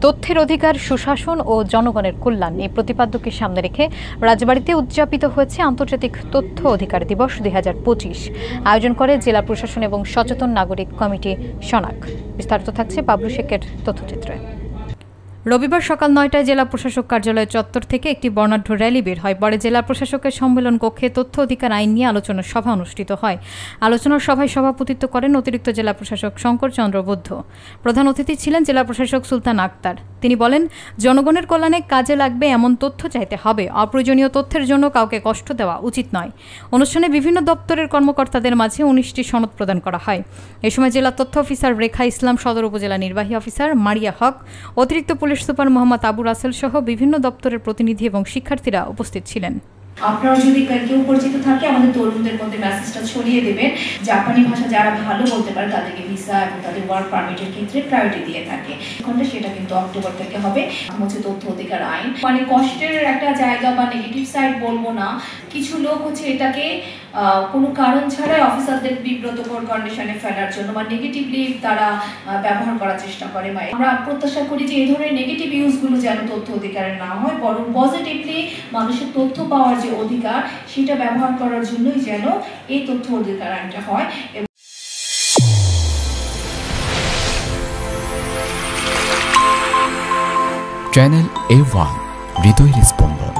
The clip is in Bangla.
তথ্যের অধিকার, সুশাসন ও জনগণের কল্যাণ এই প্রতিপাদ্যকে সামনে রেখে রাজবাড়ীতে উদযাপিত হয়েছে আন্তর্জাতিক তথ্য অধিকার দিবস ২০২৫। আয়োজন করে জেলা প্রশাসন এবং সচেতন নাগরিক কমিটি সনাক। বিস্তারিত থাকছে বাবলু শেখের তথ্যচিত্রে। রবিবার সকাল ৯টায় জেলা প্রশাসক কার্যালয় চত্বর থেকে একটি বর্ণাঢ্য র্যালি বের হয়। পরে জেলা প্রশাসকের সম্মেলন কক্ষে তথ্য অধিকার আইন নিয়ে আলোচনা সভা অনুষ্ঠিত হয়। আলোচনার সভায় সভাপতিত্ব করেন অতিরিক্ত জেলা প্রশাসক শঙ্কর চন্দ্র বৌদ্ধ। প্রধান অতিথি ছিলেন জেলা প্রশাসক সুলতান আক্তার। তিনি বলেন, জনগণের কল্যাণে কাজে লাগবে এমন তথ্য চাইতে হবে, অপ্রয়োজনীয় তথ্যের জন্য কাউকে কষ্ট দেওয়া উচিত নয়। অনুষ্ঠানে বিভিন্ন দপ্তরের কর্মকর্তাদের মাঝে ১৯টি সনদ প্রদান করা হয়। এ সময় জেলা তথ্য অফিসার রেখা ইসলাম, সদর উপজেলা নির্বাহী অফিসার মারিয়া হক, অতিরিক্ত পুলিশ সুপার মোহাম্মদ আবু রাসেল সহ বিভিন্ন দপ্তরের প্রতিনিধি এবং শিক্ষার্থীরা উপস্থিত ছিলেন। আপনারা যদি কেউ পরিচিত থাকে আমাদের তরুণদের মধ্যে মেসেজটা ছড়িয়ে দেবেন। জাপানি ভাষা যারা ভালো বলতে পারে তাদেরকে ভিসা এবং তাদের ওয়ার্ক পারমিটের ক্ষেত্রে প্রায়োরিটি দিয়ে থাকে। এখন সেটা কিন্তু অক্টোবর থেকে হবে। হচ্ছে তথ্য অধিকার আইন, মানে কষ্টের একটা জায়গা বা নেগেটিভ সাইড বলবো না, কিছু লোক হচ্ছে এটাকে কোনো কারণ ছাড়াই অফিসারদের বিব্রতকর কন্ডিশনে ফেলার জন্য বা নেগেটিভলি তারা ব্যবহার করার চেষ্টা করে। আমরা প্রত্যাশা করি যে এই ধরনের নেগেটিভ ইউজগুলো যেন তথ্য অধিকারের না হয়, বরং পজিটিভলি মানুষের তথ্য পাওয়ার যে অধিকার সেটা ব্যবহার করার জন্যই যেন এই তথ্য অধিকার আইনটা হয়। চ্যানেল A1 হৃদয়ের স্পন্দন।